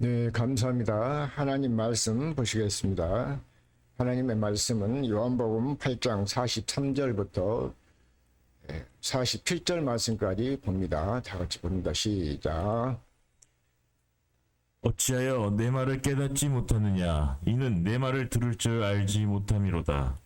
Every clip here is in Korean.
네, 감사합니다. 하나님 말씀 보시겠습니다. 하나님의 말씀은 요한복음 8장 43절부터 47절 말씀까지 봅니다. 다 같이 봅니다. 시작. 어찌하여 내 말을 깨닫지 못하느냐? 이는 내 말을 들을 줄 알지 못함이로다.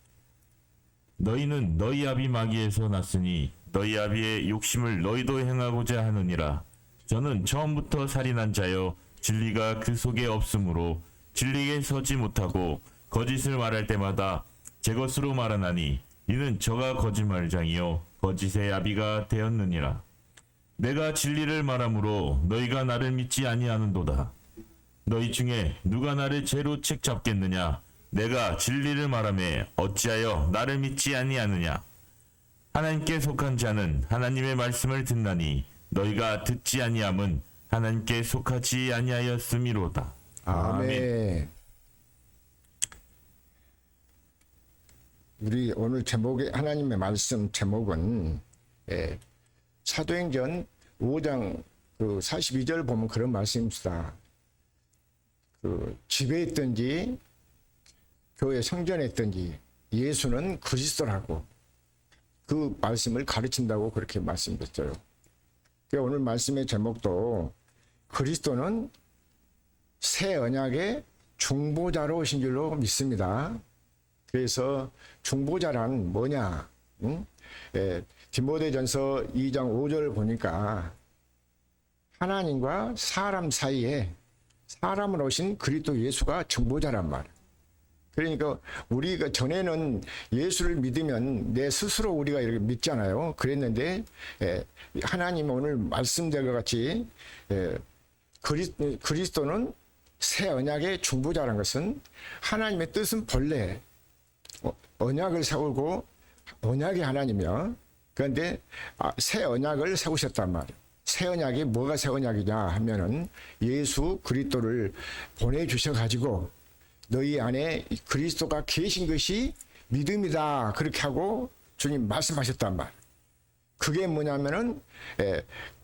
너희는 너희 아비 마귀에서 났으니 너희 아비의 욕심을 너희도 행하고자 하느니라. 저는 처음부터 살인한 자여 진리가 그 속에 없으므로 진리에 서지 못하고 거짓을 말할 때마다 제 것으로 말하나니 이는 저가 거짓말장이요 거짓의 아비가 되었느니라. 내가 진리를 말하므로 너희가 나를 믿지 아니하는도다. 너희 중에 누가 나를 죄로 책잡겠느냐? 내가 진리를 말하매 어찌하여 나를 믿지 아니하느냐? 하나님께 속한 자는 하나님의 말씀을 듣나니 너희가 듣지 아니함은 하나님께 속하지 아니하였음이로다. 아멘. 우리 오늘 제목의 하나님의 말씀 제목은 사도행전 5장 42절 보면 그런 말씀입니다. 집에 있든지 교회 성전에 있든지 예수는 그리스도라고 그 말씀을 가르친다고 그렇게 말씀드렸어요. 오늘 말씀의 제목도 그리스도는 새 언약의 중보자로 오신 줄로 믿습니다. 그래서 중보자란 뭐냐? 디모데전서 2장 5절을 보니까 하나님과 사람 사이에 사람을 오신 그리스도 예수가 중보자란 말. 그러니까 우리가 전에는 예수를 믿으면 내 스스로 우리가 이렇게 믿잖아요. 그랬는데 하나님 오늘 말씀된 것 같이 그리스도는 새 언약의 중보자라는 것은 하나님의 뜻은 본래 언약을 세우고 언약이 하나님이요. 그런데 새 언약을 세우셨단 말이에요. 새 언약이 뭐가 새 언약이냐 하면은 예수 그리스도를 보내주셔 가지고 너희 안에 그리스도가 계신 것이 믿음이다 그렇게 하고 주님 말씀하셨단 말. 그게 뭐냐면은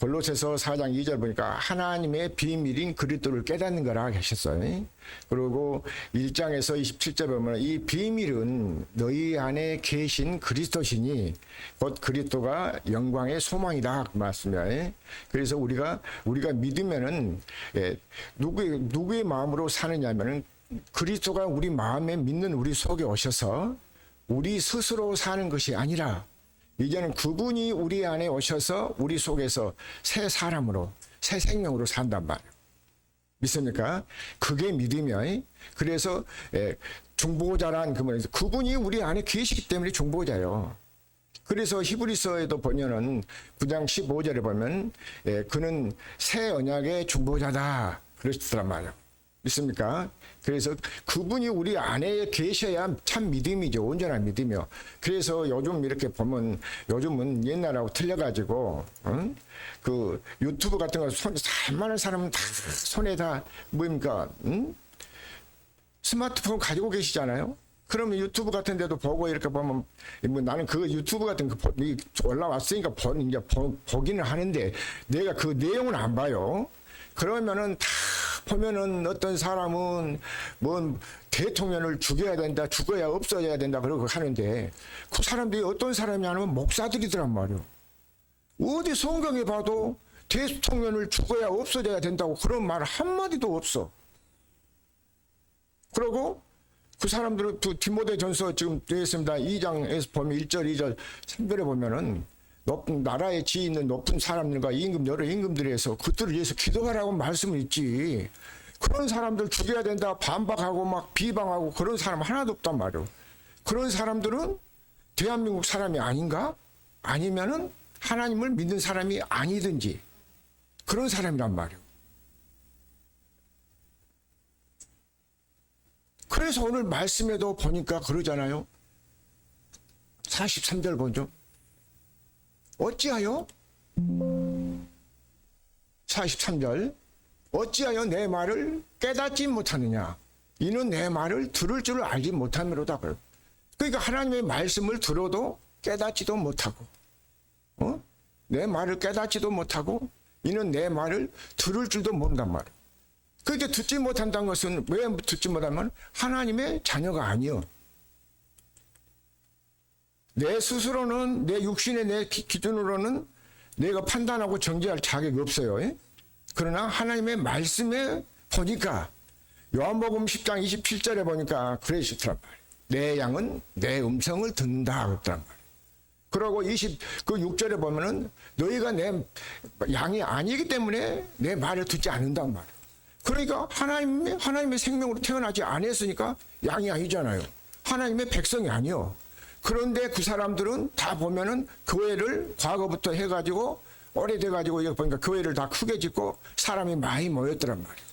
골로새서 4장 2절 보니까 하나님의 비밀인 그리스도를 깨닫는 거라 하셨어요. 그리고 1장에서 27절 보면 이 비밀은 너희 안에 계신 그리스도시니 곧 그리스도가 영광의 소망이다 그 말씀이에요. 그래서 우리가 믿으면은 누구의 마음으로 사느냐면은 그리스도가 우리 마음에 믿는 우리 속에 오셔서 우리 스스로 사는 것이 아니라 이제는 그분이 우리 안에 오셔서 우리 속에서 새 사람으로 새 생명으로 산단 말이에요. 믿습니까? 그게 믿으면 그래서 중보자란 그 말에서 그분이 우리 안에 계시기 때문에 중보자예요. 그래서 히브리서에도 보면은 9장 15절에 보면 그는 새 언약의 중보자다 그러시더란 말이에요. 믿습니까? 그래서 그분이 우리 안에 계셔야 참 믿음이죠. 온전한 믿음이요. 그래서 요즘 이렇게 보면 요즘은 옛날하고 틀려가지고 그 유튜브 같은 거 잘 많은 사람은 다 손에 다 뭡니까? 스마트폰 가지고 계시잖아요. 그러면 유튜브 같은 데도 보고 이렇게 보면 뭐 나는 그 유튜브 같은 거 올라왔으니까 이제 보기는 하는데 내가 그 내용은 안 봐요. 그러면은 다 보면은 어떤 사람은 뭐 대통령을 죽여야 된다, 죽어야 없어져야 된다 그러고 하는데 그 사람들이 어떤 사람이냐면 목사들이더란 말이에요. 어디 성경에 봐도 대통령을 죽어야 없어져야 된다고 그런 말 한마디도 없어. 그리고 그 사람들은 디모데전서 지금 되어 있습니다. 2장에서 보면 1절, 2절, 3절에 보면은 높은 나라에 지위 있는 높은 사람들과 임금 여러 임금들에서 그들을 위해서 기도하라고 말씀을 있지. 그런 사람들 죽여야 된다 반박하고 막 비방하고 그런 사람 하나도 없단 말이에요. 그런 사람들은 대한민국 사람이 아닌가? 아니면은 하나님을 믿는 사람이 아니든지 그런 사람이란 말이에요. 그래서 오늘 말씀에도 보니까 그러잖아요. 43절 보죠. 어찌하여 43절 어찌하여 내 말을 깨닫지 못하느냐 이는 내 말을 들을 줄을 알지 못함이로다. 그러니까 하나님의 말씀을 들어도 깨닫지도 못하고 내 말을 깨닫지도 못하고 이는 내 말을 들을 줄도 모른단 말이에요. 그런데 듣지 못한다는 것은 왜 듣지 못하면 하나님의 자녀가 아니요. 내 스스로는 내 육신의 내 기준으로는 내가 판단하고 정죄할 자격이 없어요. 예? 그러나 하나님의 말씀에 보니까 요한복음 10장 27절에 보니까 그러시더란 말이에요. 내 양은 내 음성을 듣는다 그랬단 말이에요. 그러고 그 6절에 보면은 너희가 내 양이 아니기 때문에 내 말을 듣지 않는단 말이에요. 그러니까 하나님의 생명으로 태어나지 않았으니까 양이 아니잖아요. 하나님의 백성이 아니요. 그런데 그 사람들은 다 보면은 교회를 과거부터 해가지고 오래돼가지고 여기 보니까 교회를 다 크게 짓고 사람이 많이 모였더란 말이에요.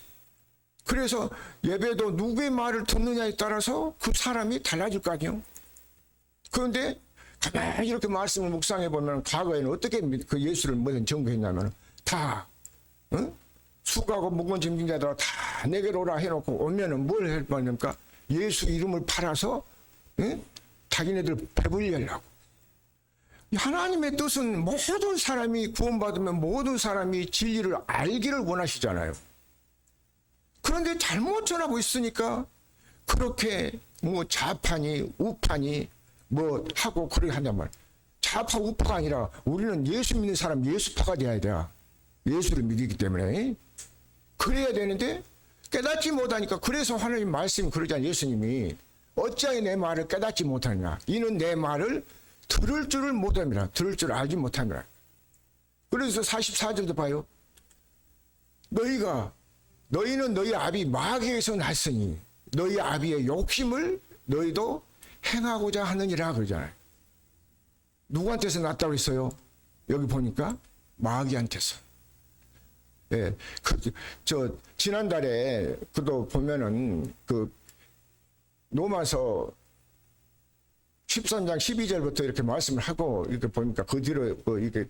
그래서 예배도 누구의 말을 듣느냐에 따라서 그 사람이 달라질 거 아니에요. 그런데 가만히 이렇게 말씀을 묵상해 보면 과거에는 어떻게 그 예수를 뭐든 전거했냐면 다 수고하고 무거운 짐진 자들아 다 내게로 오라 해놓고 오면은 뭘 할 겁니까? 예수 이름을 팔아서 자기네들 배불리려고. 하나님의 뜻은 모든 사람이 구원받으면 모든 사람이 진리를 알기를 원하시잖아요. 그런데 잘못 전하고 있으니까 그렇게 뭐 좌파니 우파니 뭐 하고 그렇게 한단 말이에요. 좌파 우파가 아니라 우리는 예수 믿는 사람 예수파가 돼야 돼. 예수를 믿기 때문에 그래야 되는데 깨닫지 못하니까 그래서 하나님 말씀이 그러잖아요. 예수님이 어찌하여 내 말을 깨닫지 못하느냐. 이는 내 말을 들을 줄을 못함이라. 들을 줄 알지 못함이라. 그래서 44절도 봐요. 너희는 너희 아비 마귀에서 났으니 너희 아비의 욕심을 너희도 행하고자 하느니라 그러잖아요. 누구한테서 났다고 했어요? 여기 보니까 마귀한테서. 예, 지난달에 그도 보면은 로마서 13장 12절부터 이렇게 말씀을 하고 이렇게 보니까 그 뒤로 이게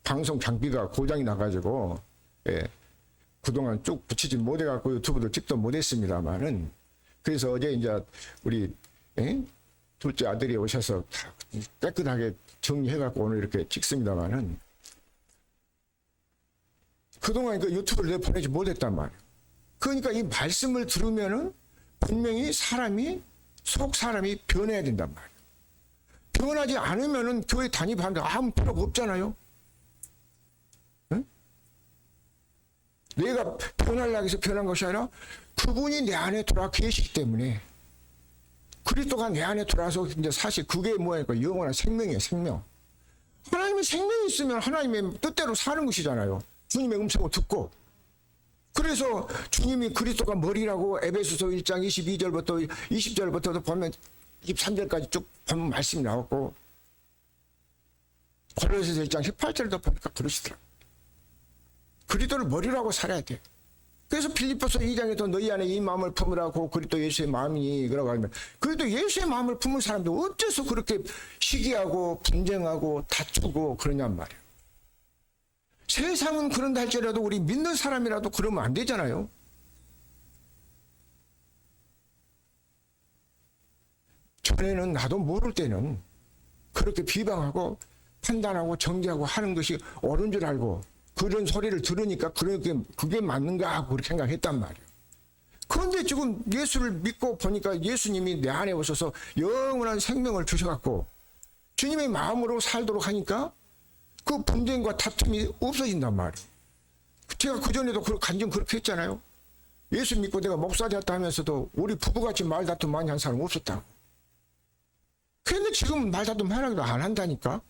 방송 장비가 고장이 나가지고 그동안 쭉 붙이지 못해갖고 유튜브도 찍도 못했습니다만은 그래서 어제 이제 우리 둘째 아들이 오셔서 다 깨끗하게 정리해갖고 오늘 이렇게 찍습니다만은 그동안 그 유튜브를 내가 보내지 못했단 말이에요. 그러니까 이 말씀을 들으면은 분명히 속 사람이 변해야 된단 말이에요. 변하지 않으면은 교회 다니는데 아무 필요가 없잖아요. 응? 내가 변하려고 해서 변한 것이 아니라 그분이 내 안에 들어와 계시기 때문에 그리스도가 내 안에 들어와서 이제 사실 그게 뭐니까 영원한 생명이에요, 생명. 하나님의 생명이 있으면 하나님의 뜻대로 사는 것이잖아요. 주님의 음성을 듣고. 그래서 주님이 그리스도가 머리라고 에베소서 1장 22절부터 20절부터도 보면 23절까지 쭉 보면 말씀이 나왔고 고린도서 1장 18절도 보니까 그러시더라고요. 그리스도를 머리라고 살아야 돼. 그래서 빌립보서 2장에도 너희 안에 이 마음을 품으라고 그리스도 예수의 마음이니 그러고 하면 그래도 예수의 마음을 품은 사람들 어째서 그렇게 시기하고 분쟁하고 다투고 그러냔 말이에요. 세상은 그런다 할지라도 우리 믿는 사람이라도 그러면 안 되잖아요. 전에는 나도 모를 때는 그렇게 비방하고 판단하고 정죄하고 하는 것이 옳은 줄 알고 그런 소리를 들으니까 그게 맞는가 하고 그렇게 생각했단 말이에요. 그런데 지금 예수를 믿고 보니까 예수님이 내 안에 오셔서 영원한 생명을 주셔갖고 주님의 마음으로 살도록 하니까 그 분쟁과 다툼이 없어진단 말이에요. 제가 그전에도 간증 그렇게 했잖아요. 예수 믿고 내가 목사 되었다 하면서도 우리 부부같이 말다툼 많이 한 사람 없었다고. 그런데 지금 말다툼 하나도 안 한다니까.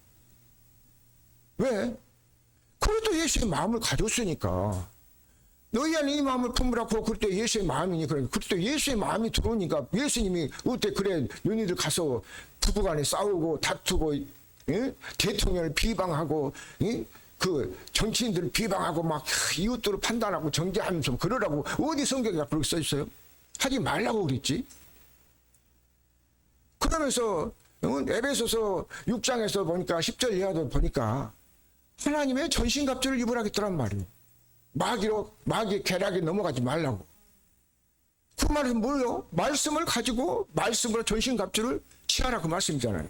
왜? 그래도 예수의 마음을 가졌으니까. 너희 안에 이 마음을 품으라고 그때 예수의 마음이니 그때 예수의 마음이 들어오니까 예수님이 어때 그래 너희들 가서 부부간에 싸우고 다투고 대통령을 비방하고 그 정치인들을 비방하고 막 이웃들을 판단하고 정죄하면서 그러라고 어디 성경에 그렇게 써 있어요? 하지 말라고 그랬지. 그러면서 에베소서 6장에서 보니까 10절 이하도 보니까 하나님의 전신갑주를 입으라겠더란 말이에요. 마귀의 계략에 넘어가지 말라고. 그 말은 뭐예요? 말씀을 가지고 말씀으로 전신갑주를 취하라 그 말씀이잖아요.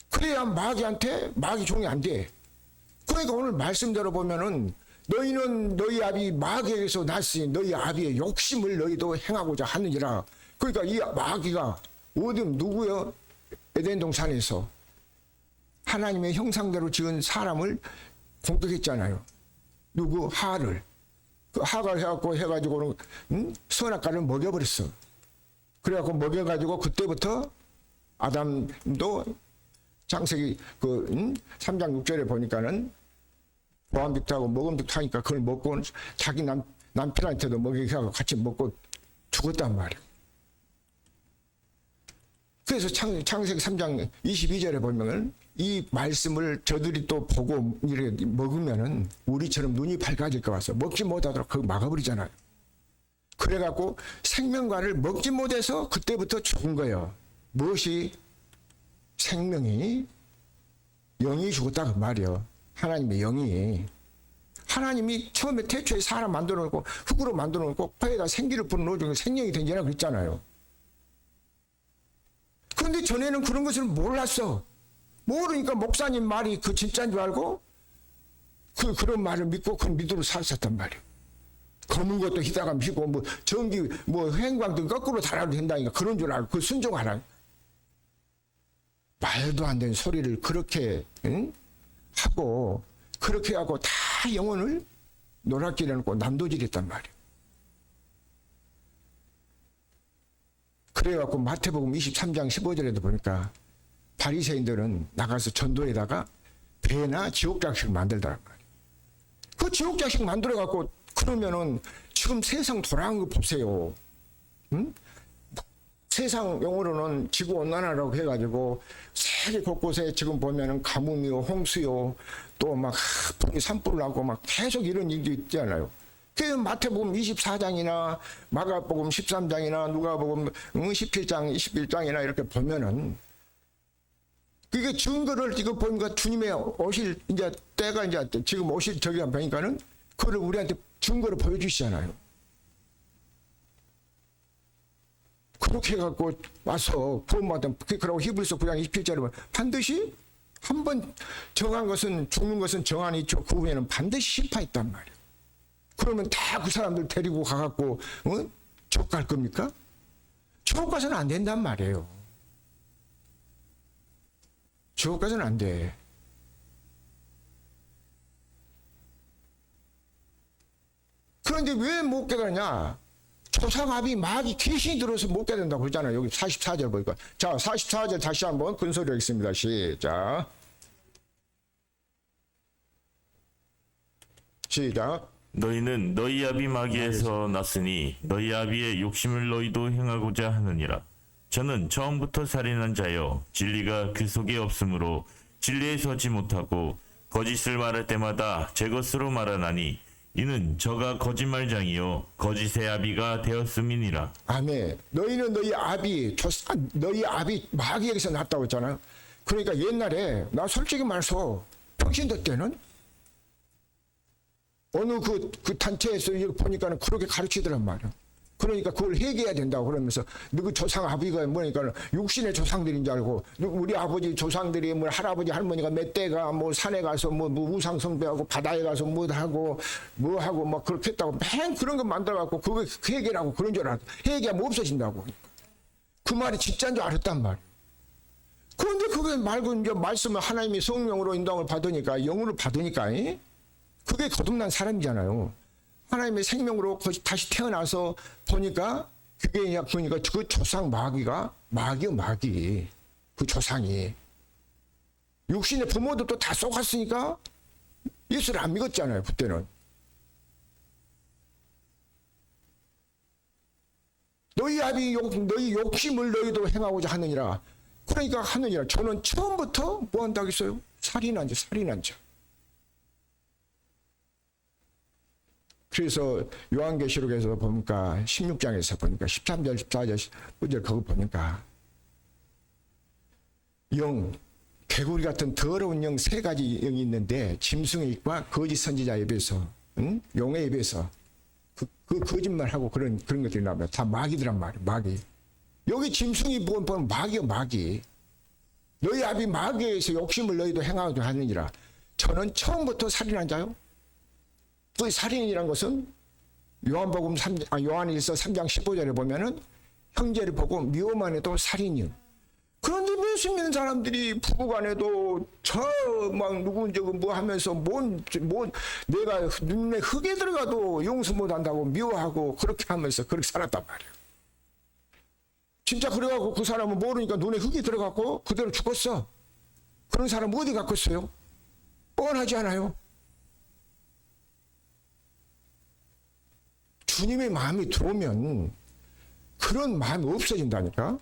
그래야 마귀 종이 안 돼. 그러니까 오늘 말씀대로 보면은 너희는 너희 아비 마귀에게서 났으니 너희 아비의 욕심을 너희도 행하고자 하느니라. 그러니까 이 마귀가 어디 누구요? 에덴 동산에서 하나님의 형상대로 지은 사람을 공격했잖아요. 누구? 하를. 그 하가 해가지고 선악과를 먹여버렸어. 그래갖고 먹여가지고 그때부터 아담도 창세기 3장 6절에 보니까는 보암직도 하고 먹음직도 하니까 그걸 먹고 자기 남편한테도 먹이게 하고 같이 먹고 죽었단 말이에요. 그래서 창세기 3장 22절에 보면 이 말씀을 저들이 또 보고 이렇게 먹으면은 우리처럼 눈이 밝아질 것 같아서 먹지 못하도록 그거 막아버리잖아요. 그래갖고 생명과를 먹지 못해서 그때부터 죽은 거예요. 무엇이? 생명이, 영이 죽었다 그 말이에요. 하나님의 영이. 하나님이 처음에 태초에 사람 만들어 놓고 흙으로 만들어 놓고 코에다 생기를 불어넣어주고 생명이 된지라 그랬잖아요. 그런데 전에는 그런 것을 몰랐어. 모르니까 목사님 말이 그 진짜인 줄 알고 그런 말을 믿고 그 믿음으로 살았단 말이에요. 검은 것도 희다가 미고 뭐 전기 뭐 행광등 거꾸로 달아도 된다니까 그런 줄 알고 그 순종하라. 말도 안 되는 소리를 그렇게 하고 그렇게 하고 다 영혼을 노랗게 해놓고 남도질했단 말이에요. 그래갖고 마태복음 23장 15절에도 보니까 바리새인들은 나가서 전도에다가 배나 지옥장식 만들더란 말이에요. 그 지옥장식 만들어갖고 그러면은 지금 세상 돌아간 거 보세요. 응? 세상 용어로는 지구온난화라고 해가지고 세계 곳곳에 지금 보면은 가뭄이요, 홍수요, 또 막 풍이 산불 나고 막 계속 이런 일도 있잖아요. 그래서 마태복음 24장이나 마가복음 13장이나 누가복음 17장, 21장이나 이렇게 보면은 그게 증거를 이거 보니까 주님의 오실 이제 때가 이제 지금 오실 저기 보니까는 그걸 우리한테 증거를 보여주시잖아요. 그렇게 해갖고 와서 구원받은 그러고 히브리서 9장 27절에 보면 반드시 한번 정한 것은 죽는 것은 정한이 있죠. 그 후에는 반드시 심판했단 말이에요. 그러면 다 그 사람들 데리고 가갖고 족 갈 겁니까? 족 가서는 안 된단 말이에요. 족 가서는 안 돼. 그런데 왜 못 깨달냐? 조상아비 마귀 귀신이 들어서 못 깨닫는다고 그러잖아요. 여기 44절 보니까. 자, 44절 다시 한번 큰 소리로 읽습니다. 시작. 시작. 너희는 너희 아비 마귀에서 났으니 너희 아비의 욕심을 너희도 행하고자 하느니라. 저는 처음부터 살인한 자여 진리가 그 속에 없으므로 진리에 서지 못하고 거짓을 말할 때마다 제 것으로 말하나니 이는 저가 거짓말장이요 거짓의 아비가 되었음이니라. 아멘. 너희는 너희 아비 마귀에게서 났다고 했잖아요. 그러니까 옛날에 나 솔직히 말해서 평신도 때는 어느 그 단체에서 보니까는 그렇게 가르치더란 말이야. 그러니까 그걸 회개해야 된다고 그러면서 누구 조상 아비가 뭐니까 육신의 조상들인 줄 알고 우리 아버지 조상들이 뭐 할아버지 할머니가 몇 대가 뭐 산에 가서 뭐 우상 숭배하고 바다에 가서 뭐 하고 막 그렇게 했다고 맨 그런 거 만들어갖고 그거 회개라고 그런 줄 알았어. 회개하면 없어진다고. 그 말이 진짜인 줄 알았단 말이야. 그런데 그게 말고 이제 말씀을 하나님이 성령으로 인도함을 받으니까 영으로 받으니까 그게 거듭난 사람이잖아요. 하나님의 생명으로 다시 태어나서 보니까 그게 그냥 보니까 그 조상 마귀가 마귀 그 조상이 육신의 부모도 또 다 쏘갔으니까 예수를 안 믿었잖아요. 그때는 너희 욕심을 너희도 행하고자 하느니라. 그러니까 하느니라. 저는 처음부터 뭐 한다고 했어요? 살인한 자. 그래서 요한계시록에서 보니까 16장에서 보니까 13절 14절 15절 그거 보니까 개구리 같은 더러운 영 세 가지 영이 있는데 짐승의 입과 거짓 선지자에 비해서 용에 비해서 그 거짓말하고 그런 것들이 나옵니다. 다 마귀들란 말이에요. 마귀. 여기 짐승이 보면 마귀. 너희 아비 마귀에서 욕심을 너희도 행하게 하느니라. 저는 처음부터 살인한 자요. 그 살인이란 것은 요한일서 3장 15절에 보면은 형제를 보고 미워만 해도 살인이요. 그런데 예수 믿는 사람들이 부부간에도 저 막 누군지 뭐 하면서 내가 눈에 흙에 들어가도 용서 못한다고 미워하고 그렇게 하면서 그렇게 살았단 말이에요. 진짜 그래갖고 그 사람은 모르니까 눈에 흙이 들어갔고 그대로 죽었어. 그런 사람 어디 갖고 있어요? 뻔하지 않아요? 주님의 마음이 들어오면 그런 마음이 없어진다니까.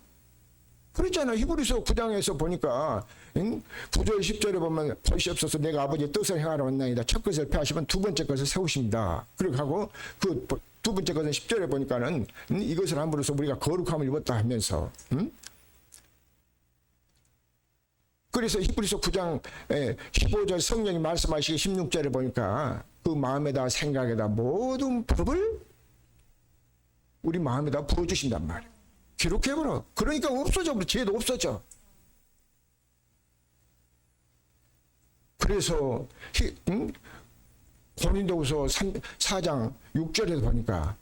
그렇잖아요. 히브리서 9장에서 보니까 9절 10절에 보면 보시옵소서 내가 아버지의 뜻을 행하러 왔나이다. 첫 것을 폐하시면 두 번째 것을 세우십니다. 그렇게 하고 그 두 번째 것은 10절에 보니까는 이것을 함으로써 우리가 거룩함을 입었다 하면서 그래서 히브리서 9장 15절 성령이 말씀하시기 16절에 보니까 그 마음에다 생각에다 모든 법을 우리 마음에다 부어주신단 말이에요. 기록해버려. 그러니까 없어져 버려. 죄도 없어져. 그래서 고린도후서 4장 6절에도 보니까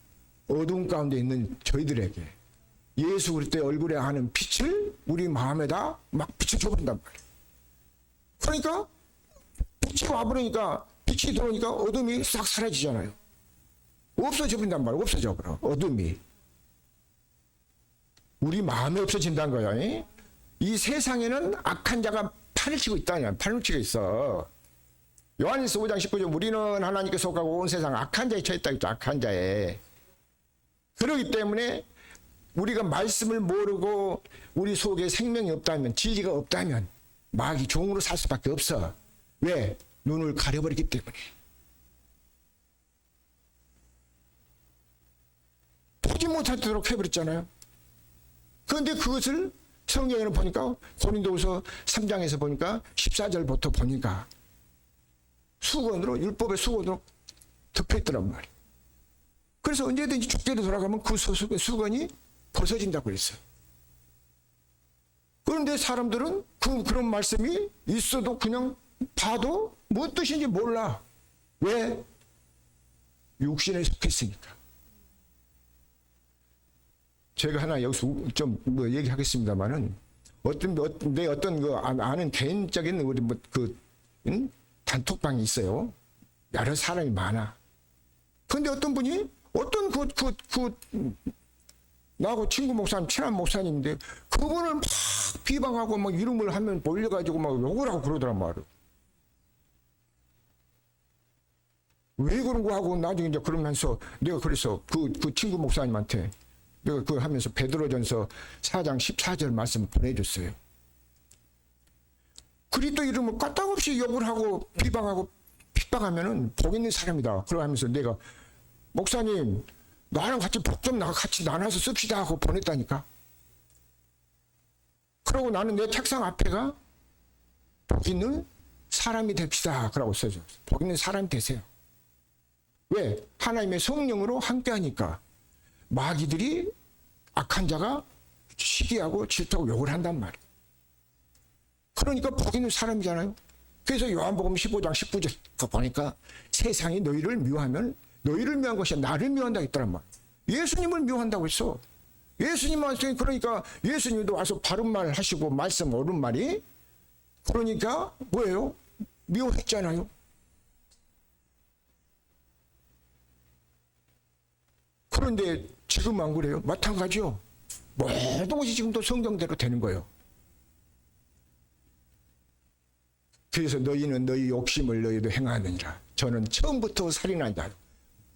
어두운 가운데 있는 저희들에게 예수 그리스도의 얼굴에 하는 빛을 우리 마음에다 막 비춰줘 버린단 말이에요. 그러니까 빛이 와버리니까 빛이 들어오니까 어둠이 싹 사라지잖아요. 없어져 버린단 말이에요. 없어져 버려. 어둠이. 우리 마음에 없어진다는 거예요. 이 세상에는 악한 자가 판을 치고 있다냐. 판을 치고 있어. 요한일서 5장 19절 우리는 하나님께 속하고 온 세상 악한 자에 처했다 했죠. 악한 자에. 그렇기 때문에 우리가 말씀을 모르고 우리 속에 생명이 없다면 진리가 없다면 마귀 종으로 살 수밖에 없어. 왜? 눈을 가려버리기 때문에. 보지 못하도록 해버렸잖아요. 그런데 그것을 성경에는 보니까 고린도후서 3장에서 보니까 14절부터 보니까 수건으로 율법의 수건으로 덮여있더란 말이에요. 그래서 언제든지 죽게로 돌아가면 그 수건이 벗어진다고 그랬어요. 그런데 사람들은 그런 말씀이 있어도 그냥 봐도 뭔 뜻인지 몰라. 왜? 육신에 속했으니까. 제가 하나 여기서 좀 뭐 얘기하겠습니다만은 내 어떤 그 아는 개인적인 우리 단톡방이 있어요. 여러 사람이 많아. 그런데 어떤 분이 나하고 친구 목사님, 친한 목사님인데 그분을 막 비방하고 막 이름을 하면 몰려가지고 막 욕을 하고 그러더란 말이에요. 왜 그런 거 하고 나중에 이제 그러면서 내가 그래서 그 친구 목사님한테 내가 그걸 하면서 베드로전서 4장 14절 말씀을 보내줬어요. 그리스도 이름을 까딱없이 욕을 하고 비방하고 핍박하면은 복 있는 사람이다. 그러고 하면서 내가 목사님 나랑 같이 복 좀 같이 나눠서 씁시다 하고 보냈다니까. 그러고 나는 내 책상 앞에가 복 있는 사람이 됩시다. 그러고 써줘. 복 있는 사람이 되세요. 왜? 하나님의 성령으로 함께하니까 마귀들이 악한 자가 시기하고 질투하고 욕을 한단 말이에요. 그러니까 복 있는 사람이잖아요. 그래서 요한복음 15장 19절 보니까 세상이 너희를 미워하면 너희를 미워한 것이 나를 미워한다 했더란 말이에요. 예수님을 미워한다고 했어. 예수님 말씀이 그러니까 예수님도 와서 바른 말 하시고 말씀 옳은 말이 그러니까 뭐예요? 미워했잖아요. 그런데 지금 안 그래요? 마찬가지요. 모든 것이 지금도 성경대로 되는 거예요. 그래서 너희는 너희 욕심을 너희도 행하느니라. 저는 처음부터 살인한 자.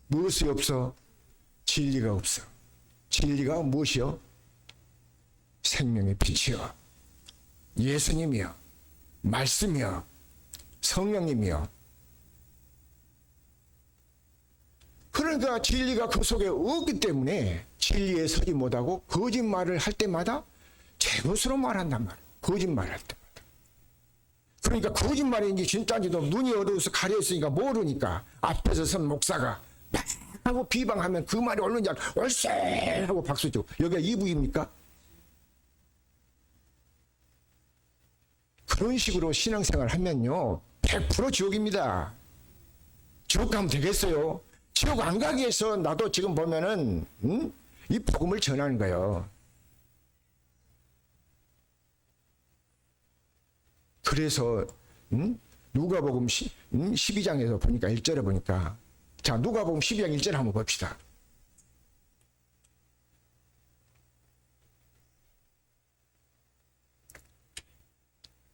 무엇이 없어? 진리가 없어. 진리가 무엇이요? 생명의 빛이요. 예수님이요. 말씀이요. 성령님이요. 그러니까 진리가 그 속에 없기 때문에 진리에 서지 못하고 거짓말을 할 때마다 제 것으로 말한단 말이에요. 거짓말을 할 때마다. 그러니까 거짓말인지 진짜인지도 눈이 어두워서 가려있으니까 모르니까 앞에서 선 목사가 막 하고 비방하면 그 말이 옳은 줄 알고 옳세 하고 박수치고 여기가 이부입니까? 그런 식으로 신앙생활 하면요 100% 지옥입니다. 지옥 가면 되겠어요? 지옥 안 가기 위해서 나도 지금 보면은 이 복음을 전하는 거예요. 그래서 누가복음 12장에서 보니까 1절에 보니까, 자, 누가복음 12장 1절 한번 봅시다.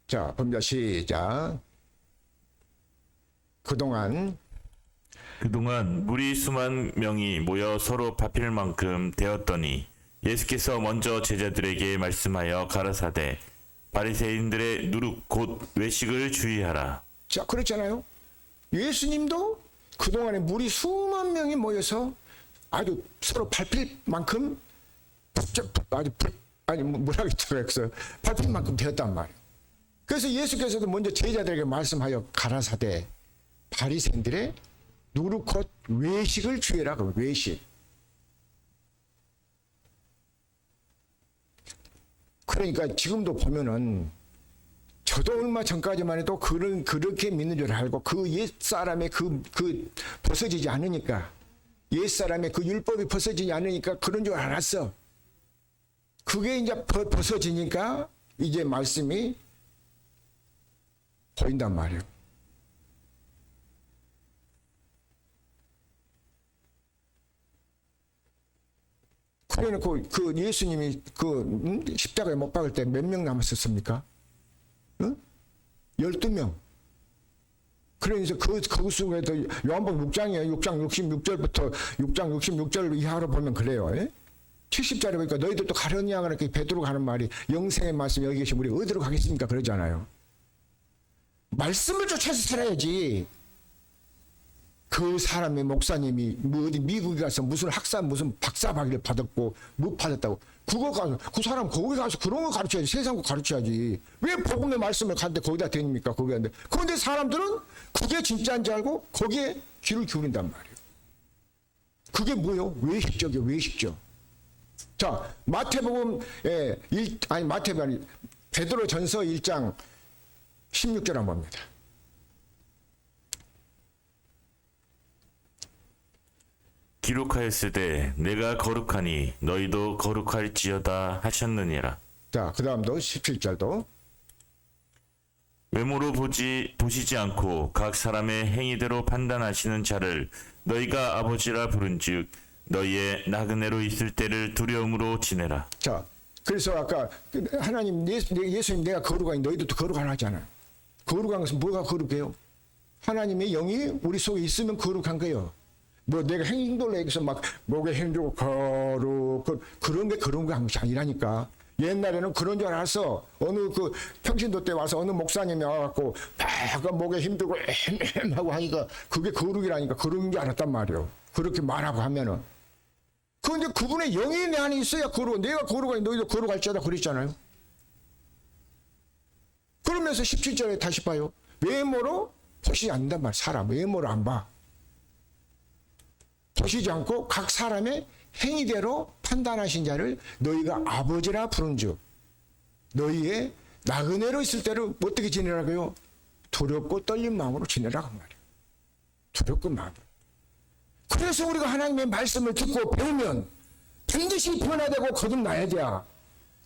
자, 봅니다. 시작. 그동안 물이 수만 명이 모여 서로 밟힐 만큼 되었더니 예수께서 먼저 제자들에게 말씀하여 가라사대 바리새인들의 누룩 곧 외식을 주의하라. 자, 그렇잖아요. 예수님도 그동안에 물이 수만 명이 모여서 아주 서로 밟힐 만큼 뭐라 그랬어요? 밟힐 만큼 되었단 말이에요. 그래서 예수께서도 먼저 제자들에게 말씀하여 가라사대 바리새인들의 누룩 곧 외식을 주의라. 그 외식. 그러니까 지금도 보면은 저도 얼마 전까지만 해도 그렇게 믿는 줄 알고 그 옛사람의 그 벗어지지 않으니까, 옛사람의 그 율법이 벗어지지 않으니까 그런 줄 알았어. 그게 이제 벗어지니까 이제 말씀이 보인단 말이에요. 그래놓고 그 예수님이 십자가에 못 박을 때 몇 명 남았었습니까? 12명. 그러면서 그 속에도 요한복음 6장이에요. 6장 66절부터 6장 66절 이하로 보면 그래요. 70절에 보니까 너희들도 가려냐 그렇게 베드로가 하는 말이, 영생의 말씀 여기 계신 우리 어디로 가겠습니까? 그러잖아요. 말씀을 쫓아서 살아야지. 그 사람의 목사님이 어디 미국에 가서 무슨 박사학위를 받았고 못 받았다고, 그거 가서 그 사람 거기 가서 그런 거 가르쳐야지. 세상 거 가르쳐야지. 왜 복음의 말씀을 가는데 거기다 대닙니까? 거기 하는데. 그런데 사람들은 그게 진짜인 줄 알고 거기에 귀를 기울인단 말이에요. 그게 뭐요? 외식적이요, 외식적. 자, 마태복음 베드로전서 1장 16절 한번 봅니다. 기록하였으되 내가 거룩하니 너희도 거룩할지어다 하셨느니라. 자, 그 다음도 17절도 외모로 보시지 않고 각 사람의 행위대로 판단하시는 자를 너희가 아버지라 부른즉 너희의 나그네로 있을 때를 두려움으로 지내라. 자, 그래서 아까 하나님 예수님 내가 거룩하니 너희들도 거룩하라 하잖아요. 거룩한 것은 뭐가 거룩해요? 하나님의 영이 우리 속에 있으면 거룩한 거예요. 뭐 내가 행동을 해서 막 목에 힘주고 그런 게 거룩한 것이 아니라니까. 옛날에는 그런 줄 알았어. 어느 그 평신도 때 와서 어느 목사님이 와갖고 막 목에 힘주고 하고 하니까 그게 거룩이라니까. 거룩인 줄 알았단 말이에요. 그렇게 말하고 하면은. 그런데 그분의 영이 내 안에 있어야 거룩. 내가 거룩하니 너희도 거룩할지어다 그랬잖아요. 그러면서 17절에 다시 봐요. 외모로 보시지 않는단 말이야. 사람 외모로 안 봐. 보시지 않고 각 사람의 행위대로 판단하신 자를 너희가 아버지라 부른즉 너희의 나그네로 있을 때를 어떻게 지내라고요? 두렵고 떨린 마음으로 지내라고 말이에요. 두렵고 마음으로. 그래서 우리가 하나님의 말씀을 듣고 배우면 반드시 변화되고 거듭나야 돼.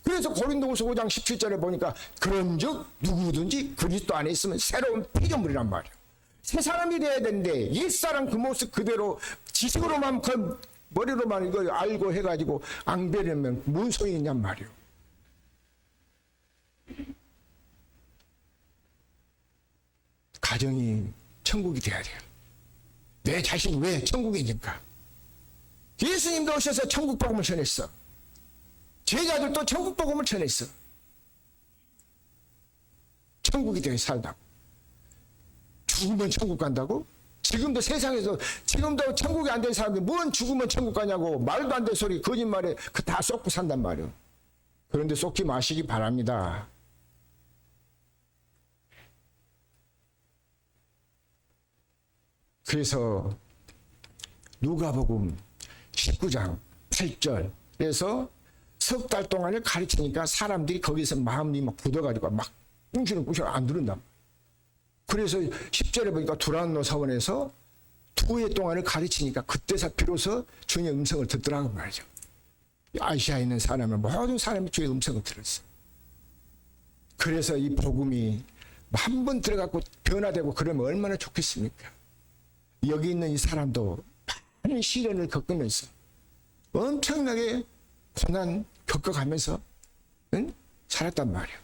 그래서 고린도후서 5장 17절에 보니까 그런즉 누구든지 그리스도 안에 있으면 새로운 피조물이란 말이에요. 새 사람이 돼야 되는데 옛사람 그 모습 그대로 지식으로만 그 머리로만 이걸 알고 해가지고 앙배려면 뭔 소용이 있냔 말이에요. 가정이 천국이 돼야 돼요. 내 자신이 왜 천국이니까. 예수님도 오셔서 천국 복음을 전했어. 제자들도 천국 복음을 전했어. 천국이 되어 살다고. 죽으면 천국 간다고? 지금도 세상에서 지금도 천국이 안 된 사람들이 뭔 죽으면 천국 가냐고 말도 안 되는 소리 거짓말에 그 다 쏟고 산단 말이에요. 그런데 쏟지 마시기 바랍니다. 그래서 누가복음 19장 8절에서 석 달 동안을 가르치니까 사람들이 거기서 마음이 막 굳어가지고 막 꿍시렁꿍시렁 안 들은다. 그래서 10절에 보니까 두란노 사원에서 두 해 동안을 가르치니까 그때서 비로소 주의 음성을 듣더라고 말이죠. 아시아에 있는 사람은 모든 사람이 주의 음성을 들었어. 그래서 이 복음이 한 번 들어가고 변화되고 그러면 얼마나 좋겠습니까? 여기 있는 이 사람도 많은 시련을 겪으면서 엄청나게 고난 겪어가면서 살았단 말이에요.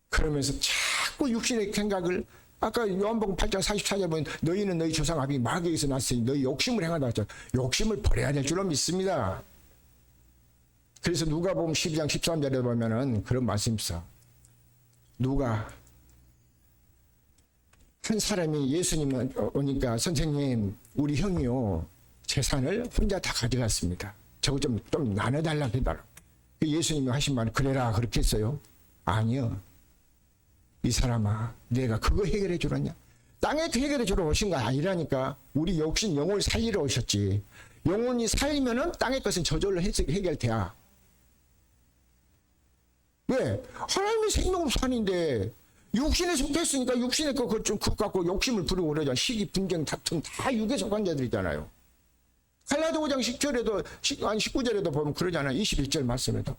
그러면서 자꾸 육신의 생각을 아까 요한복음 8장 44절 보면 너희는 너희 조상 아비 마귀에서 났으니 너희 욕심을 행한다 했죠. 욕심을 버려야 될 줄로 믿습니다. 그래서 누가복음 12장 13절에 보면은 그런 말씀이 있어. 누가 한 사람이 예수님 오니까 선생님 우리 형이요 재산을 혼자 다 가져갔습니다. 저거 좀 나눠달라고 해달라고. 예수님이 하신 말은 그래라 그렇게 했어요. 아니요. 이 사람아 내가 그거 해결해 주겠냐. 땅에 해결해 주러 오신 거 아니라니까. 우리 욕심 영혼을 살리러 오셨지. 영혼이 살리면은 땅의 것은 저절로 해결돼야. 왜? 하나님의 생명으로 사는데 육신에 속했으니까 육신의 거 좀 갖고 욕심을 부리고 그러잖아. 시기, 분쟁, 다툼 다 육에 속한 자들이잖아요. 갈라디아 5장 10절에도 19절에도 보면 그러잖아요. 21절 말씀에도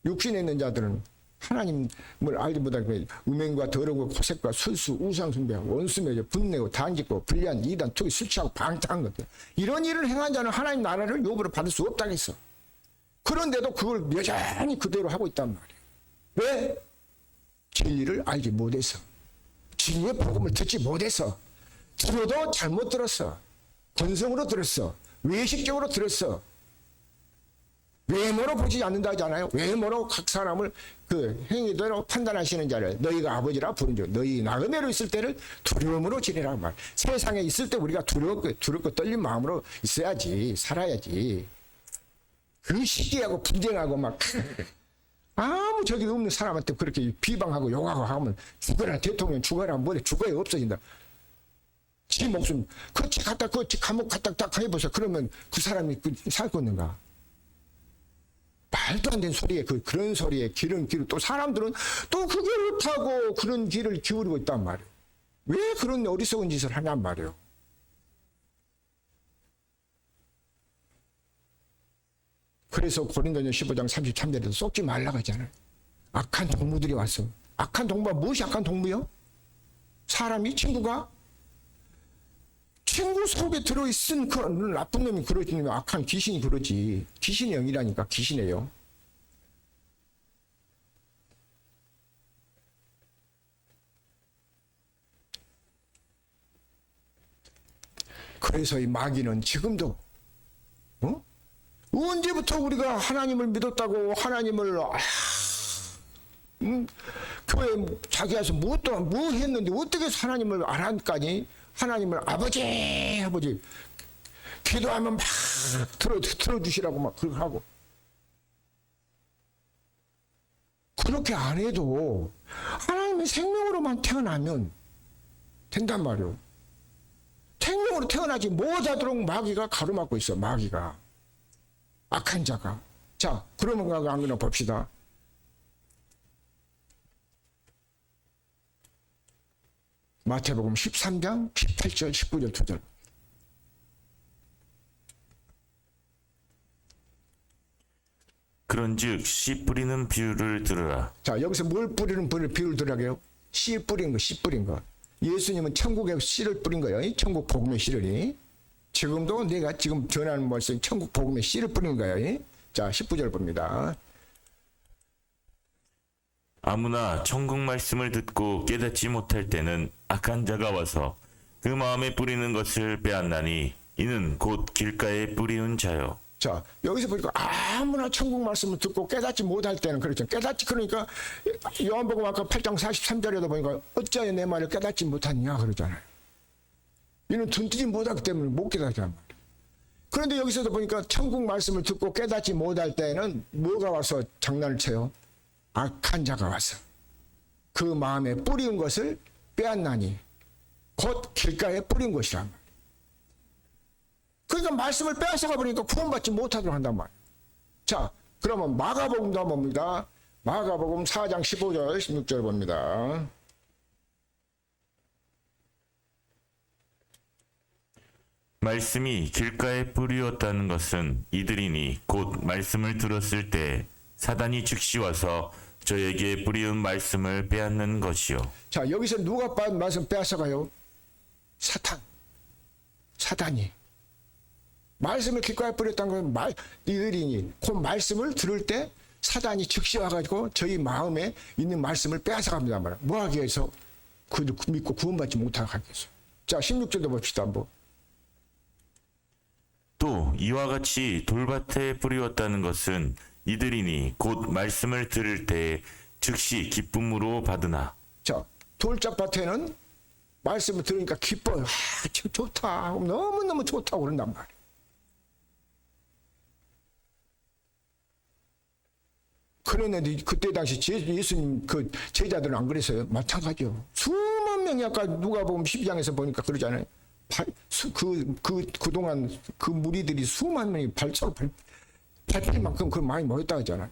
육신에 있는 자들은 하나님을 알지 못하고 음행과 더러움과 코색과 술수, 우상숭배, 원수매죠, 분내고 단짓고 불리한 이단, 투기, 술 취하고 방탕한 것들 이런 일을 행한 자는 하나님 나라를 요구를 받을 수 없다고 했어. 그런데도 그걸 여전히 그대로 하고 있단 말이에요. 왜? 진리를 알지 못해서, 진리의 복음을 듣지 못해서, 들어도 잘못 들었어, 건성으로 들었어, 외식적으로 들었어. 외모로 보지 않는다 하잖아요. 외모로 각 사람을 그 행위대로 판단하시는 자를 너희가 아버지라 부른 줄 너희 나그네로 있을 때를 두려움으로 지내라고 말. 세상에 있을 때 우리가 두렵고 떨린 마음으로 있어야지, 살아야지. 그 시기하고 분쟁하고 막 아무 적이 없는 사람한테 그렇게 비방하고 욕하고 하면 죽어라 대통령 죽어라 뭐래 죽어야 없어진다. 지 목숨 그치 갖다 그 감옥 갖다 딱 해보세요. 그러면 그 사람이 살겠는가? 말도 안 되는 소리에 그런 소리에 길은 또 사람들은 또 그게 옳다고 그런 길을 기울이고 있단 말이에요. 왜 그런 어리석은 짓을 하냔 말이에요. 그래서 고린도전 15장 33절에도 속지 말라고 하잖아요. 악한 동무들이 왔어. 악한 동무가 무엇이 악한 동무요? 사람이 친구가 친구 속에 들어있은 그 나쁜 놈이 그러지 악한 귀신이 그러지. 귀신의 영이라니까 귀신의 영. 그래서 이 마귀는 지금도 언제부터 우리가 하나님을 믿었다고 하나님을 교회 자기 와서 뭐 했는데 어떻게 하나님을 알았까니 하나님을 아버지 기도하면 막 들어주시라고 막 그렇게 하고 그렇게 안 해도 하나님의 생명으로만 태어나면 된단 말이에요. 생명으로 태어나지 못하도록 마귀가 가로막고 있어. 마귀가 악한 자가. 자 그러면 안 그러나 봅시다. 마태복음 13장 18절 19절 2절. 그런즉 씨 뿌리는 비유를 들으라. 자 여기서 뭘 뿌리는 비유를 들으라고요? 씨 뿌린 거, 씨 뿌린 거. 예수님은 천국에 씨를 뿌린 거예요. 천국 복음의 씨를. 지금도 내가 지금 전하는 말씀 천국 복음의 씨를 뿌린 거예요. 자 19절 봅니다. 아무나 천국 말씀을 듣고 깨닫지 못할 때는 악한 자가 와서 그 마음에 뿌리는 것을 빼앗나니 이는 곧 길가에 뿌리운 자요. 자 여기서 보니까 아무나 천국 말씀을 듣고 깨닫지 못할 때는 그렇죠. 깨닫지 그러니까 요한복음 아까 8장 43절에도 보니까 어찌하여 내 말을 깨닫지 못하느냐 그러잖아요. 이는 듣지 못하기 때문에 못 깨닫잖아요. 그런데 여기서도 보니까 천국 말씀을 듣고 깨닫지 못할 때는 뭐가 와서 장난을 쳐요? 악한 자가 와서 그 마음에 뿌린 것을 빼앗나니 곧 길가에 뿌린 것이란 말이에요. 그러니까 말씀을 빼앗아가 버리니까 구원받지 못하도록 한단 말이에요. 자 그러면 마가복음도 한번 봅니다. 마가복음 4장 15절 16절 봅니다. 말씀이 길가에 뿌리었다는 것은 이들이니 곧 말씀을 들었을 때 사단이 즉시 와서 저에게 뿌리운 말씀을 빼앗는 것이요. 자, 여기서 누가 말씀 빼앗아가요? 사단이. 말씀을 길가에 뿌렸다는 건 이들이니 그 말씀을 들을 때 사단이 즉시 와가지고 저희 마음에 있는 말씀을 빼앗아갑니다. 뭐 하기 위해서? 그 믿고 구원받지 못하게 하기 위해서. 자, 16절도 봅시다. 또 이와 같이 돌밭에 뿌리었다는 것은 이들이니 곧 말씀을 들을 때 즉시 기쁨으로 받으나. 자, 돌짝밭에는 말씀을 들으니까 기뻐요. 참 좋다. 너무너무 좋다고 그런단 말이에요. 그랬는데 그때 당시 예수님 그 제자들은 안 그랬어요. 마찬가지요. 수만 명이 아까 누가 보면 12장에서 보니까 그러잖아요. 그동안 그 무리들이 수만 명이 발자로 밟힐 만큼 그 많이 모였다 하잖아요.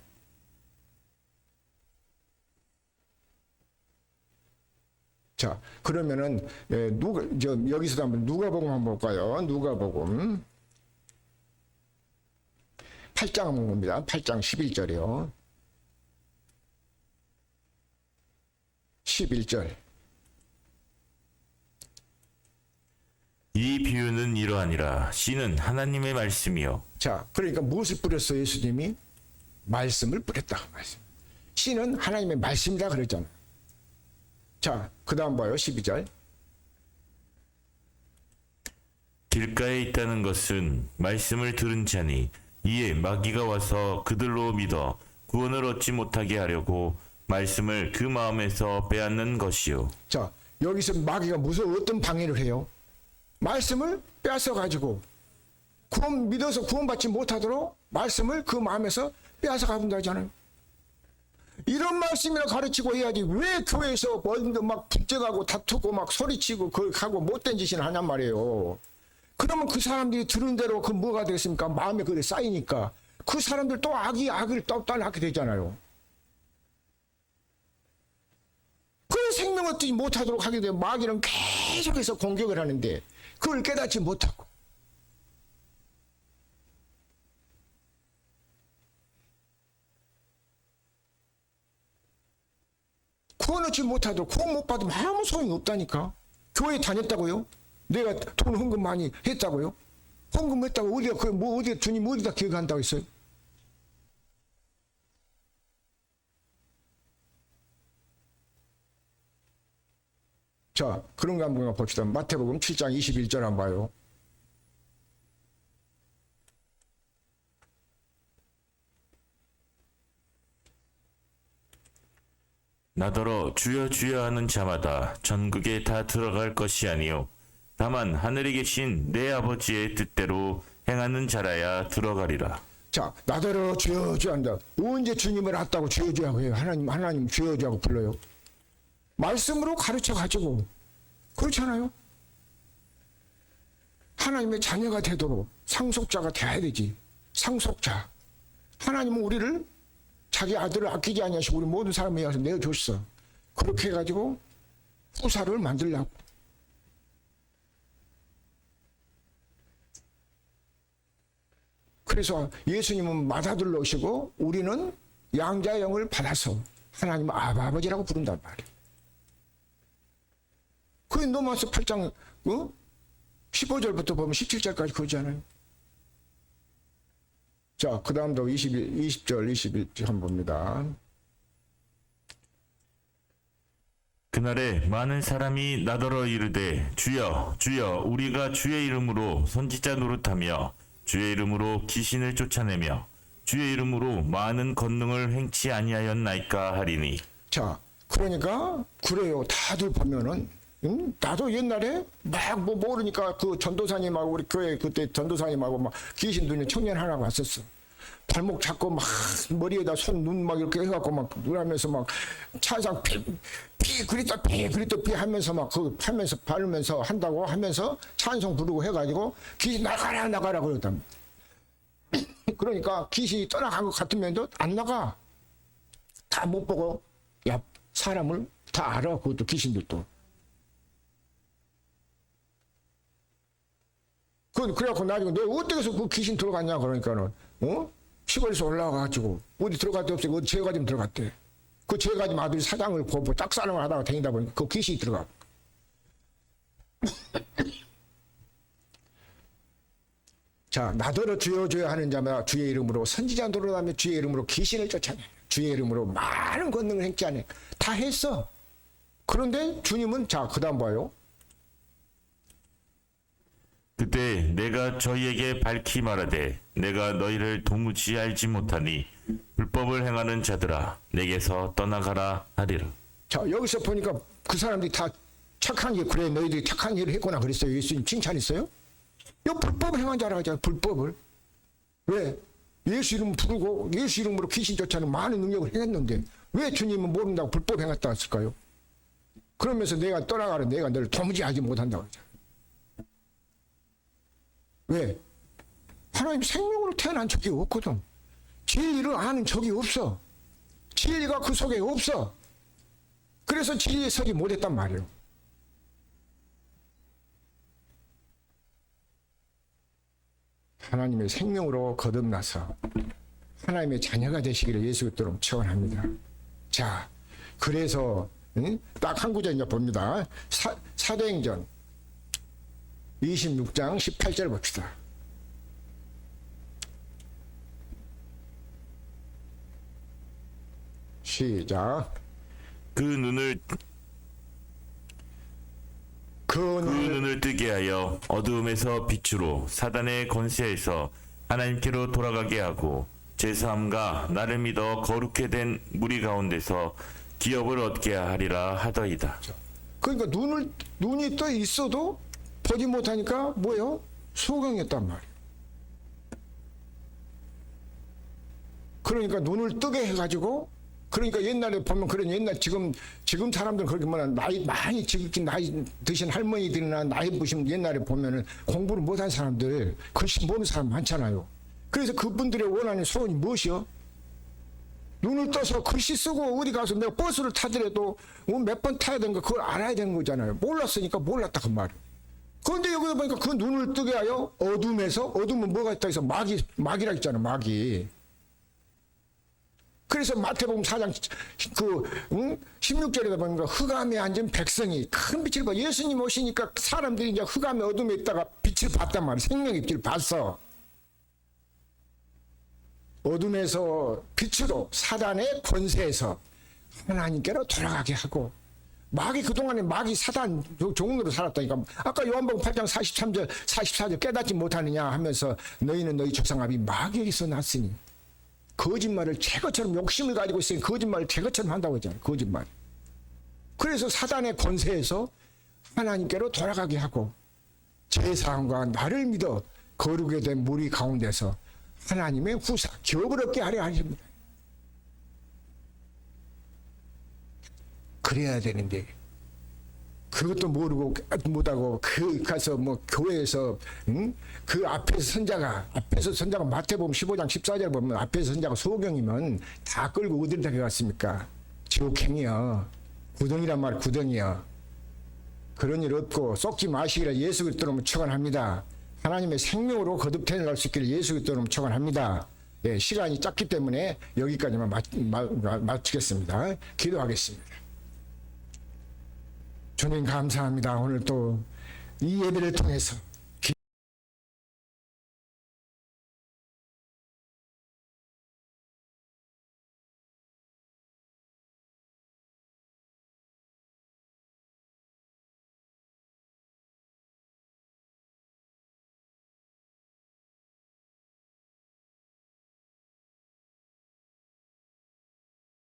자, 그러면은 여기서도 한번 누가복음 한번 볼까요? 누가복음 8장 한번 봅니다. 8장 11절이요. 11절. 이 비유는 이러하니라. 씨는 하나님의 말씀이요. 자, 그러니까 무엇을 뿌렸어요? 예수님이 말씀을 뿌렸다. 말씀. 씨는 하나님의 말씀이라 그랬잖아요. 자, 그 다음 봐요. 12절. 길가에 있다는 것은 말씀을 들은 자니 이에 마귀가 와서 그들로 믿어 구원을 얻지 못하게 하려고 말씀을 그 마음에서 빼앗는 것이요. 자, 여기서 마귀가 무슨 어떤 방해를 해요? 말씀을 빼앗아 가지고 믿어서 구원받지 못하도록 말씀을 그 마음에서 빼앗아 가본다 하잖아요. 이런 말씀이나 가르치고 해야지 왜 교회에서 막 분쟁하고 다투고 막 소리치고 하고 못된 짓이나 하냔 말이에요. 그러면 그 사람들이 들은 대로 그 뭐가 되겠습니까? 마음에 그게 쌓이니까 그 사람들 또 악을 또 따라하게 되잖아요. 그 생명 얻지 못하도록 하게 되면 마귀는 계속해서 공격을 하는데 그걸 깨닫지 못하고 구원 얻지 못하도록 구원 못 받으면 아무 소용이 없다니까. 교회 다녔다고요? 내가 돈 헌금 많이 했다고요? 헌금했다고 어디가 주님 어디다 기억한다고 했어요? 자, 그런 거 한번 봅시다. 마태복음 7장 21절 한번 봐요. 나더러 주여 주여 하는 자마다 전국에 다 들어갈 것이 아니요 다만 하늘에 계신 내 아버지의 뜻대로 행하는 자라야 들어가리라. 자, 나더러 주여 주여 한다. 언제 주님을 왔다고 주여 주여 하고 해요? 하나님 주여 주여 하고 불러요. 말씀으로 가르쳐 가지고 그렇잖아요. 하나님의 자녀가 되도록 상속자가 돼야 되지. 상속자. 하나님은 우리를 자기 아들을 아끼지 아니하시고 우리 모든 사람을 위해서 내어줬어. 그렇게 해가지고 후사를 만들려고. 그래서 예수님은 맏아들로 오시고 우리는 양자의 영을 받아서 하나님 아버지라고 부른단 말이에요. 그게 로마서 8장 15절부터 보면 17절까지 그러잖아요. 자, 그 다음도 20절, 21절 한번 봅니다. 그날에 많은 사람이 나더러 이르되 주여 주여 우리가 주의 이름으로 선지자 노릇하며 주의 이름으로 귀신을 쫓아내며 주의 이름으로 많은 권능을 행치 아니하였나이까 하리니. 자, 그러니까 그래요. 다들 보면은 나도 옛날에 막 모르니까 그 전도사님하고 우리 교회 그때 전도사님하고 막 귀신 들린 청년 하나 왔었어. 발목 잡고 막 머리에다 손 눈 막 이렇게 해갖고 막 누르면서 막 찬상 피 그리다 피 하면서 막 그 하면서 바르면서 한다고 하면서 찬송 부르고 해가지고 귀신 나가라 그러단. 그러니까 귀신이 떠나간 것 같으면도 안 나가. 다 못 보고 야 사람을 다 알아. 그것도 귀신들도. 그래갖고 나중에 너 어떻게 해서 그 귀신 들어갔냐 그러니까는 시골에서 올라와가지고 어디 들어갈 데 없어 어디 제가짐 들어갔대. 그 제가짐 아들이 사장을 보고 짝사랑을 하다가 다니다 보니까 그 귀신이 들어가. 자, 나더러 주여 하는 자마다 주의 이름으로 선지자 노릇하며 주의 이름으로 귀신을 쫓아내. 주의 이름으로 많은 권능을 행치 않네. 다 했어. 그런데 주님은 자, 그다음 봐요. 그때 내가 저희에게 밝히 말하되 내가 너희를 도무지 알지 못하니 불법을 행하는 자들아 내게서 떠나가라 하리라. 자, 여기서 보니까 그 사람들이 다 착한 일, 그래 너희들이 착한 일을 했구나 그랬어요. 예수님 칭찬했어요? 이 불법을 행한 자라고 하잖아요. 불법을. 왜? 예수 이름 부르고 예수 이름으로 귀신 쫓아는 많은 능력을 행했는데 왜 주님은 모른다고 불법 행했다 했을까요? 그러면서 내가 떠나가라 내가 너를 도무지 알지 못한다고 하잖아요. 왜? 하나님 생명으로 태어난 적이 없거든. 진리를 아는 적이 없어. 진리가 그 속에 없어. 그래서 진리에 서지 못했단 말이에요. 하나님의 생명으로 거듭나서 하나님의 자녀가 되시기를 예수 그리스도로 축원합니다. 자, 그래서 딱 한 구절 이제 봅니다. 사도행전 26장 18절 봅시다. 시작. 그 눈을 뜨게 하여 어두움에서 빛으로 사단의 권세에서 하나님께로 돌아가게 하고 제사함과 나를 믿어 거룩게 된 무리 가운데서 기업을 얻게 하리라 하더이다. 그러니까 눈이 떠 있어도 보지 못하니까 뭐예요? 소경이었단 말이에요. 그러니까 눈을 뜨게 해가지고 그러니까 옛날에 보면 그런 옛날 지금 사람들은 그렇게 뭐냐 나이 많이 지극히 나이 드신 할머니들이나 나이 드신 옛날에 보면은 공부를 못한 사람들 글씨 모르는 사람 많잖아요. 그래서 그분들의 원하는 소원이 무엇이요? 눈을 떠서 글씨 쓰고 어디 가서 내가 버스를 타더라도 몇 번 타야 되는 거 그걸 알아야 되는 거잖아요. 몰랐으니까 몰랐다 그 말이에요. 그런데 여기서 보니까 그 눈을 뜨게 하여 어둠은 뭐가 있다 해서 마귀라 했잖아 마귀. 그래서 마태복음 4장 16절에다 보니까 흑암에 앉은 백성이 큰 빛을 봐. 예수님 오시니까 사람들이 이제 흑암의 어둠에 있다가 빛을 봤단 말이야. 생명의 빛을 봤어. 어둠에서 빛으로 사단의 권세에서 하나님께로 돌아가게 하고 마귀 그동안에 마귀 사단 종으로 살았다니까. 아까 요한복음 8장 43절 44절 깨닫지 못하느냐 하면서 너희는 너희 조상아비 마귀에게서 났으니 거짓말을 제것처럼 욕심을 가지고 있으니 거짓말을 제것처럼 한다고 했잖아요. 거짓말. 그래서 사단의 권세에서 하나님께로 돌아가게 하고 제사함과 나를 믿어 거룩에 된 무리 가운데서 하나님의 후사 기업을 얻게 하려 하십니다. 그래야 되는데 그것도 모르고 못하고 그 가서 뭐 교회에서 그 앞에서 선자가 마태복음 15장 14절 보면 앞에서 선자가 소경이면 다 끌고 어디를 데려갔습니까? 지옥행이야. 구덩이란 말 구덩이야. 그런 일 없고 썩지 마시기라 예수 그리스도로 축원합니다. 하나님의 생명으로 거듭 태어날 수 있기를 예수 그리스도로 축원합니다. 예, 시간이 짧기 때문에 여기까지만 마치겠습니다. 기도하겠습니다. 주님 감사합니다. 오늘 또 이 예배를 통해서